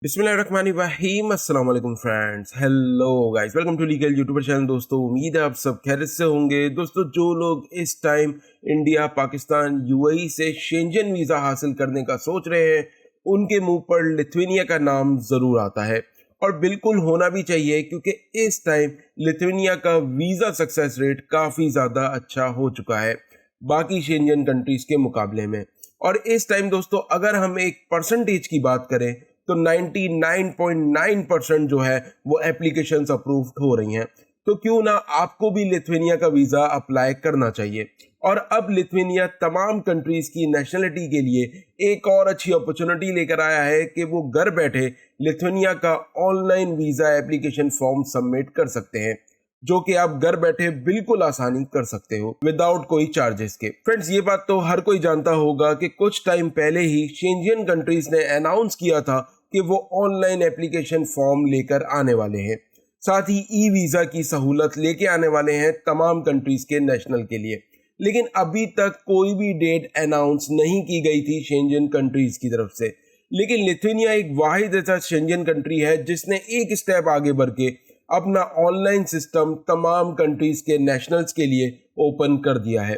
बिस्मिल्लाहिर्रहमानिर्रहीम अस्सलाम वालेकुम friends, hello guys, welcome to legal YouTuber channel. दोस्तों उम्मीद है आप सब खैरियत से होंगे। दोस्तों जो लोग इस टाइम इंडिया, पाकिस्तान, यूएई से शेंजन वीज़ा हासिल करने का सोच रहे हैं, उनके मुंह पर लिथुआनिया का नाम ज़रूर आता है और बिल्कुल होना भी चाहिए, क्योंकि इस टाइम लिथुआनिया का वीज़ा सक्सेस रेट काफ़ी ज़्यादा अच्छा हो चुका है बाकी शेंजन कंट्रीज़ के मुकाबले में। और इस टाइम दोस्तों अगर हम एक परसेंटेज की बात करें तो 99.9% जो है वो एप्लीकेशंस अप्रूव्ड हो रही हैं। तो क्यों ना आपको भी लिथुआनिया का वीज़ा अप्लाई करना चाहिए। और अब लिथुआनिया तमाम कंट्रीज़ की नेशनलिटी के लिए एक और अच्छी अपॉर्चुनिटी लेकर आया है कि वो घर बैठे लिथुआनिया का online visa application form submit कर सकते हैं, जो कि आप घर बैठे बिल्कुल आसानी कर सकते हो विदाउट कोई चार्जेस के। फ्रेंड्स, ये बात तो हर कोई जानता होगा कि कुछ टाइम पहले ही शेंजन कंट्रीज ने अनाउंस किया था कि वो ऑनलाइन एप्लीकेशन फॉर्म लेकर आने वाले हैं, साथ ही ई वीज़ा की सहूलत लेके आने वाले हैं तमाम कंट्रीज के नेशनल के लिए। लेकिन अभी तक कोई भी डेट अनाउंस नहीं की गई थी शेंजन कंट्रीज की तरफ से। लेकिन लिथुआनिया एक वाहिद ऐसा शेंजन कंट्री है जिसने एक स्टेप आगे बढ़ के अपना ऑनलाइन सिस्टम तमाम कंट्रीज के नेशनल्स के लिए ओपन कर दिया है।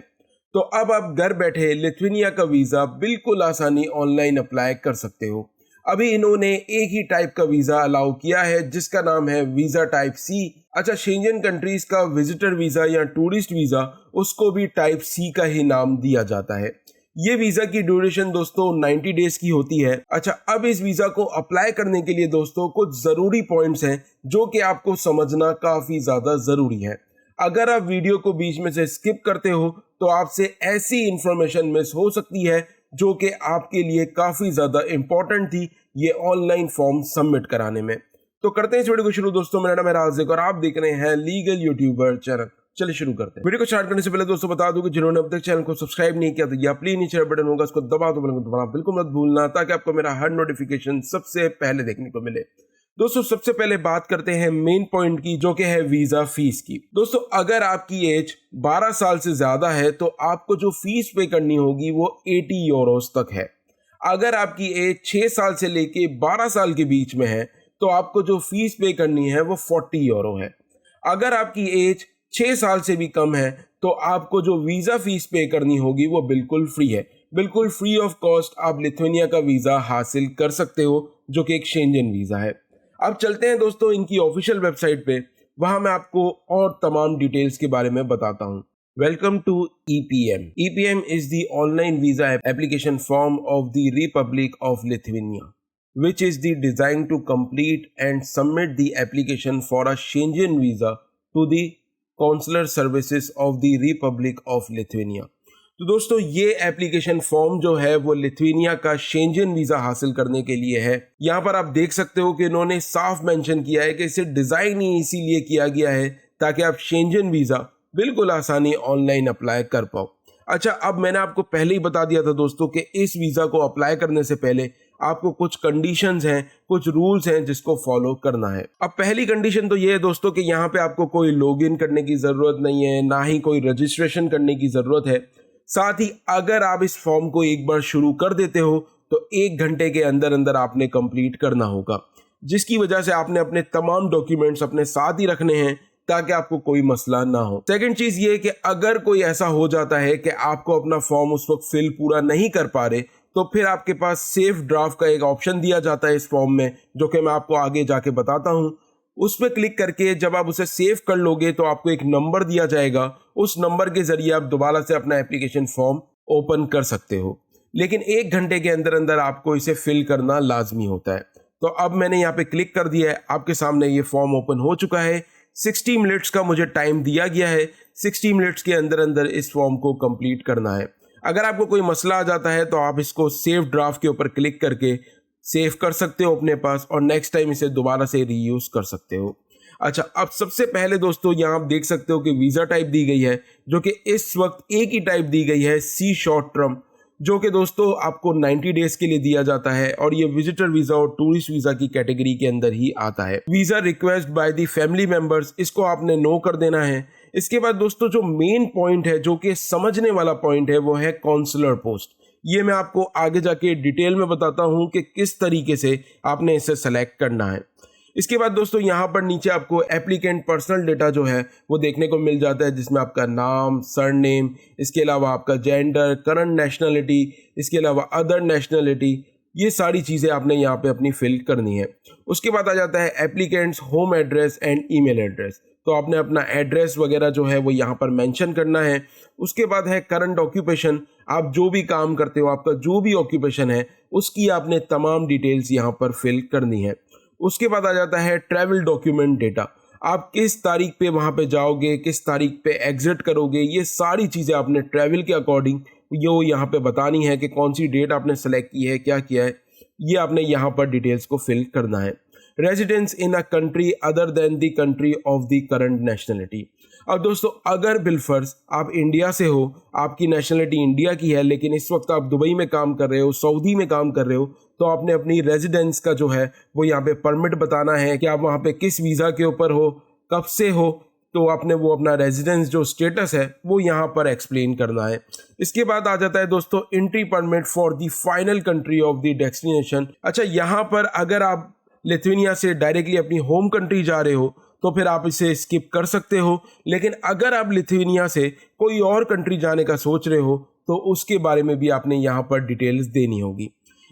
तो अब आप घर बैठे लिथुआनिया का वीज़ा बिल्कुल आसानी ऑनलाइन अप्लाई कर सकते हो। अभी इन्होंने एक ही टाइप का वीज़ा अलाउ किया है जिसका नाम है वीज़ा टाइप सी। अच्छा, शेंजन कंट्रीज का विजिटर वीज़ा या टूरिस्ट वीज़ा, उसको भी टाइप सी का ही नाम दिया जाता है। ये वीज़ा की ड्यूरेशन दोस्तों 90 डेज की होती है। अच्छा, अब इस वीज़ा को अप्लाई करने के लिए दोस्तों कुछ ज़रूरी पॉइंट्स हैं जो कि आपको समझना काफ़ी ज़्यादा ज़रूरी है। अगर आप वीडियो को बीच में से स्किप करते हो तो आपसे ऐसी इंफॉर्मेशन मिस हो सकती है जो कि आपके लिए काफ़ी ज़्यादा इम्पोर्टेंट थी ये ऑनलाइन फॉर्म सबमिट कराने में। तो करते हैं इस वीडियो को शुरू। दोस्तों मेरा नाम है राज़िक और आप देख रहे हैं लीगल यूट्यूबर चैनल। चलिए शुरू करते हैं। वीडियो को स्टार्ट करने से पहले दोस्तों बता दूं कि जिन्होंने अब तक चैनल को सब्सक्राइब नहीं किया तो ये प्लीज नीचे बटन होगा, उसको दबा दो, बटन को दबाना बिल्कुल मत भूलना ताकि आपको मेरा हर नोटिफिकेशन सबसे पहले देखने को मिले। दोस्तों सबसे पहले बात करते हैं मेन पॉइंट की, जो कि है वीजा फीस की। दोस्तों अगर आपकी एज 12 साल से ज्यादा है तो आपको जो फीस पे करनी होगी वो 80 यूरोस तक है। अगर आपकी एज 6 साल से लेके 12 साल के बीच में है तो आपको जो फीस पे करनी है वो 40 यूरो है। अगर आपकी एज 6 साल से भी कम है तो आपको जो वीज़ा फीस पे करनी होगी वो बिल्कुल फ्री है। बिल्कुल फ्री ऑफ कॉस्ट आप लिथुआनिया का वीज़ा हासिल कर सकते हो, जो कि एक शेंजन वीज़ा है। अब चलते हैं दोस्तों इनकी ऑफिशियल वेबसाइट पे, वहाँ मैं आपको और तमाम डिटेल्स के बारे में बताता हूँ। Welcome to EPM। EPM is the online visa application form of the Republic of Lithuania, which is the designed to complete and submit the application for a Schengen visa to the consular services of the Republic of Lithuania। तो दोस्तों ये application form जो है वो Lithuania का Shenzhen visa हासिल करने के लिए है। यहाँ पर आप देख सकते हो कि इन्होंने साफ मेंशन किया है कि इसे डिज़ाइन ही इसीलिए किया गया है ताकि आप शेंजन वीज़ा बिल्कुल आसानी ऑनलाइन अप्लाई कर पाओ। अच्छा, अब मैंने आपको पहले ही बता दिया था दोस्तों कि इस वीज़ा को अप्लाई करने से पहले आपको कुछ कंडीशंस हैं, कुछ रूल्स हैं जिसको फॉलो करना है। अब पहली कंडीशन तो ये है दोस्तों कि यहाँ पे आपको कोई लॉगिन करने की ज़रूरत नहीं है, ना ही कोई रजिस्ट्रेशन करने की ज़रूरत है। साथ ही अगर आप इस फॉर्म को एक बार शुरू कर देते हो तो 1 घंटे के अंदर अंदर आपने कंप्लीट करना होगा, जिसकी वजह से आपने अपने तमाम डॉक्यूमेंट्स अपने साथ ही रखने हैं ताकि आपको कोई मसला ना हो। सेकंड चीज़ ये कि अगर कोई ऐसा हो जाता है कि आपको अपना फॉर्म उस वक्त फिल पूरा नहीं कर पा रहे तो फिर आपके पास सेफ ड्राफ्ट का एक ऑप्शन दिया जाता है इस फॉर्म में, जो कि मैं आपको आगे जाके बताता हूँ। उस पर क्लिक करके जब आप उसे सेव कर लोगे तो आपको एक नंबर दिया जाएगा, उस नंबर के जरिए आप दोबारा से अपना एप्लीकेशन फॉर्म ओपन कर सकते हो। लेकिन 1 घंटे के अंदर अंदर आपको इसे फिल करना लाजमी होता है। तो अब मैंने यहाँ पे क्लिक कर दिया है, आपके सामने ये फॉर्म ओपन हो चुका है। 60 मिनट्स का मुझे टाइम दिया गया है। 60 मिनट्स के अंदर अंदर इस फॉर्म को कंप्लीट करना है। अगर आपको कोई मसला आ जाता है तो आप इसको सेव ड्राफ्ट के ऊपर क्लिक करके सेव कर सकते हो अपने पास और नेक्स्ट टाइम इसे दोबारा से रीयूज़ कर सकते हो। अच्छा, अब सबसे पहले दोस्तों यहाँ आप देख सकते हो कि वीज़ा टाइप दी गई है, जो कि इस वक्त एक ही टाइप दी गई है, सी शॉर्ट टर्म, जो कि दोस्तों आपको 90 डेज के लिए दिया जाता है और ये विजिटर वीज़ा और टूरिस्ट वीज़ा की कैटेगरी के अंदर ही आता है। Visa request by the family members, इसको आपने नो कर देना है। इसके बाद दोस्तों जो मेन पॉइंट है, जो कि समझने वाला पॉइंट है, वो है कॉन्सुलर पोस्ट। ये मैं आपको आगे जाके डिटेल में बताता हूँ कि किस तरीके से आपने इसे सेलेक्ट करना है। इसके बाद दोस्तों यहाँ पर नीचे आपको एप्लीकेंट पर्सनल डेटा जो है वो देखने को मिल जाता है, जिसमें आपका नाम, सरनेम, इसके अलावा आपका जेंडर, करंट नेशनलिटी, इसके अलावा अदर नेशनलिटी, ये सारी चीज़ें आपने यहाँ पे अपनी फिल करनी है। उसके बाद आ जाता है applicants home address and email address, तो आपने अपना एड्रेस वगैरह जो है वो यहाँ पर मेंशन करना है। उसके बाद है करंट ऑक्यूपेशन, आप जो भी काम करते हो, आपका जो भी ऑक्यूपेशन है उसकी आपने तमाम डिटेल्स यहाँ पर फिल करनी है। उसके बाद आ जाता है ट्रैवल डॉक्यूमेंट डेटा, आप किस तारीख पे वहाँ पे जाओगे, किस तारीख पे एग्जिट करोगे, ये सारी चीज़ें आपने ट्रैवल के अकॉर्डिंग ये यहाँ पे बतानी है कि कौन सी डेट आपने सेलेक्ट की है, क्या किया है, ये आपने यहाँ पर डिटेल्स को फिल करना है। Residence in a country other than the country of the current nationality. अब दोस्तों अगर बिलफर्ज आप इंडिया से हो, आपकी नेशनलिटी इंडिया की है, लेकिन इस वक्त आप दुबई में काम कर रहे हो, सऊदी में काम कर रहे हो, तो आपने अपनी रेजिडेंस का जो है वो यहाँ पे परमिट बताना है कि आप वहाँ पे किस वीज़ा के ऊपर हो, कब से हो, तो आपने वो अपना रेजिडेंस जो स्टेटस है वो यहाँ पर एक्सप्लेन करना है। इसके बाद आ जाता है दोस्तों entry permit for the final country of the destination. अच्छा, यहाँ पर अगर आप लिथुआनिया से डायरेक्टली अपनी होम कंट्री जा रहे हो तो फिर आप इसे स्किप कर सकते हो, लेकिन अगर आप लिथुआनिया से कोई और कंट्री जाने का सोच रहे हो तो उसके बारे में भी आपने यहाँ पर डिटेल्स देनी होगी।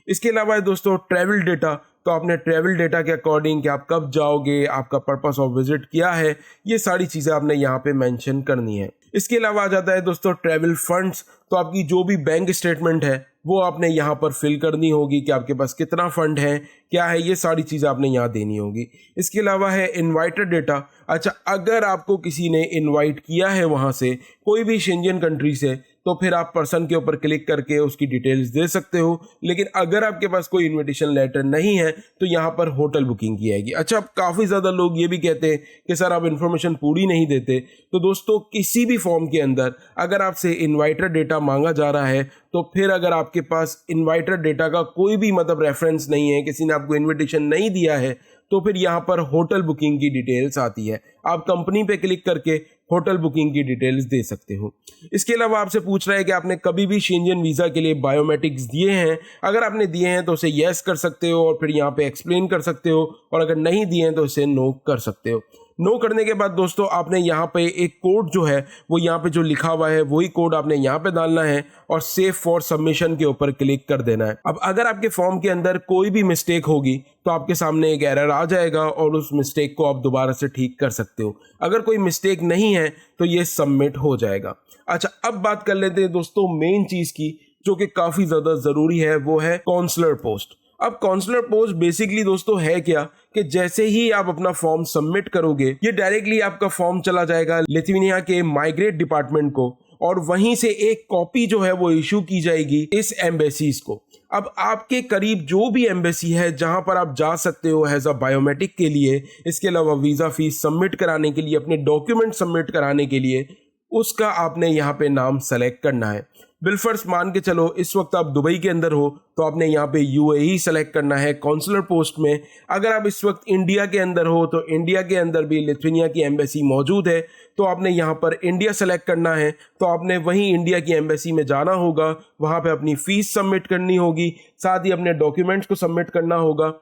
इसके अलावा दोस्तों ट्रैवल डेटा, तो आपने ट्रैवल डेटा के अकॉर्डिंग कि आप कब जाओगे, आपका पर्पस ऑफ विजिट क्या है, ये सारी चीज़ें आपने यहाँ पे मेंशन करनी है। इसके अलावा आ जाता है दोस्तों ट्रैवल फंड्स, तो आपकी जो भी बैंक स्टेटमेंट है वो आपने यहाँ पर फिल करनी होगी कि आपके पास कितना फंड है, क्या है, ये सारी चीज़ें आपने यहाँ देनी होगी। इसके अलावा है इन्वाइटर डेटा। अच्छा, अगर आपको किसी ने इन्वाइट किया है वहाँ से, कोई भी शेंजन कंट्री से, तो फिर आप पर्सन के ऊपर क्लिक करके उसकी डिटेल्स दे सकते हो, लेकिन अगर आपके पास कोई इनविटेशन लेटर नहीं है तो यहाँ पर होटल बुकिंग की जाएगी। अच्छा, अब काफ़ी ज़्यादा लोग ये भी कहते हैं कि सर आप इन्फॉर्मेशन पूरी नहीं देते, तो दोस्तों किसी भी फॉर्म के अंदर अगर आपसे इन्वाइटर डेटा मांगा जा रहा है तो फिर अगर आपके पास इन्वाइटर डेटा का कोई भी मतलब रेफरेंस नहीं है, किसी ने आपको इन्विटेशन नहीं दिया है, तो फिर यहाँ पर होटल बुकिंग की डिटेल्स आती है। आप कंपनी पे क्लिक करके होटल बुकिंग की डिटेल्स दे सकते हो। इसके अलावा आपसे पूछ रहा है कि आपने कभी भी शेंजन वीज़ा के लिए बायोमेट्रिक्स दिए हैं। अगर आपने दिए हैं तो उसे येस कर सकते हो और फिर यहाँ पे एक्सप्लेन कर सकते हो, और अगर नहीं दिए हैं तो इसे नो कर सकते हो। नो करने के बाद दोस्तों आपने यहाँ पे एक कोड जो है वो यहाँ पे जो लिखा हुआ है वही कोड आपने यहाँ पे डालना है और सेव फॉर सबमिशन के ऊपर क्लिक कर देना है। अब अगर आपके फॉर्म के अंदर कोई भी मिस्टेक होगी तो आपके सामने एक एरर आ जाएगा और उस मिस्टेक को आप दोबारा से ठीक कर सकते हो। अगर कोई मिस्टेक नहीं है तो ये सबमिट हो जाएगा। अच्छा, अब बात कर लेते हैं दोस्तों मेन चीज़ की जो कि काफ़ी ज़्यादा ज़रूरी है, वो है काउंसलर पोस्ट। अब काउंसलर पोस्ट बेसिकली दोस्तों है क्या कि जैसे ही आप अपना फॉर्म सबमिट करोगे, ये डायरेक्टली आपका फॉर्म चला जाएगा लिथुआनिया के माइग्रेट डिपार्टमेंट को, और वहीं से एक कॉपी जो है वो इशू की जाएगी इस एम्बेसीज को। अब आपके करीब जो भी एम्बेसी है जहां पर आप जा सकते हो एज अ बायोमेट्रिक के लिए, इसके अलावा वीज़ा फीस सबमिट कराने के लिए, अपने डॉक्यूमेंट सबमिट कराने के लिए, उसका आपने यहाँ पे नाम सेलेक्ट करना है। बिलफर्स मान के चलो इस वक्त आप दुबई के अंदर हो तो आपने यहाँ पे यूएई सेलेक्ट करना है काउंसलर पोस्ट में। अगर आप इस वक्त इंडिया के अंदर हो तो इंडिया के अंदर भी लिथुआनिया की एम्बेसी मौजूद है, तो आपने यहाँ पर इंडिया सेलेक्ट करना है। तो आपने वहीं इंडिया की एम्बेसी में जाना होगा, वहाँ पे अपनी फ़ीस सबमिट करनी होगी, साथ ही अपने डॉक्यूमेंट्स को सबमिट करना होगा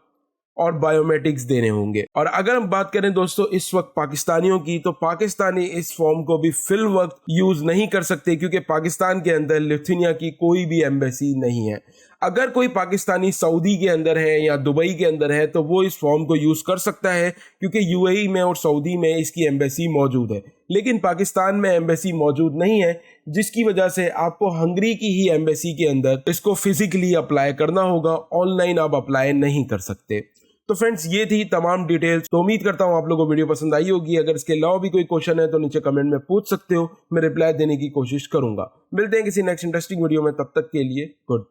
और बायोमेट्रिक्स देने होंगे। और अगर हम बात करें दोस्तों इस वक्त पाकिस्तानियों की, तो पाकिस्तानी इस फॉर्म को भी फिल वक्त यूज़ नहीं कर सकते क्योंकि पाकिस्तान के अंदर लिथुआनिया की कोई भी एम्बेसी नहीं है। अगर कोई पाकिस्तानी सऊदी के अंदर है या दुबई के अंदर है तो वो इस फॉर्म को यूज़ कर सकता है क्योंकि यूएई में और सऊदी में इसकी एम्बेसी मौजूद है, लेकिन पाकिस्तान में एम्बेसी मौजूद नहीं है, जिसकी वजह से आपको हंगरी की ही एम्बेसी के अंदर इसको फिजिकली अप्लाई करना होगा, ऑनलाइन आप अप्लाई नहीं कर सकते। तो फ्रेंड्स, ये थी तमाम डिटेल्स। तो उम्मीद करता हूँ आप लोगों को वीडियो पसंद आई होगी। अगर इसके अलावा भी कोई क्वेश्चन है तो नीचे कमेंट में पूछ सकते हो, मैं रिप्लाई देने की कोशिश करूंगा। मिलते हैं किसी नेक्स्ट इंटरेस्टिंग वीडियो में, तब तक के लिए गुड।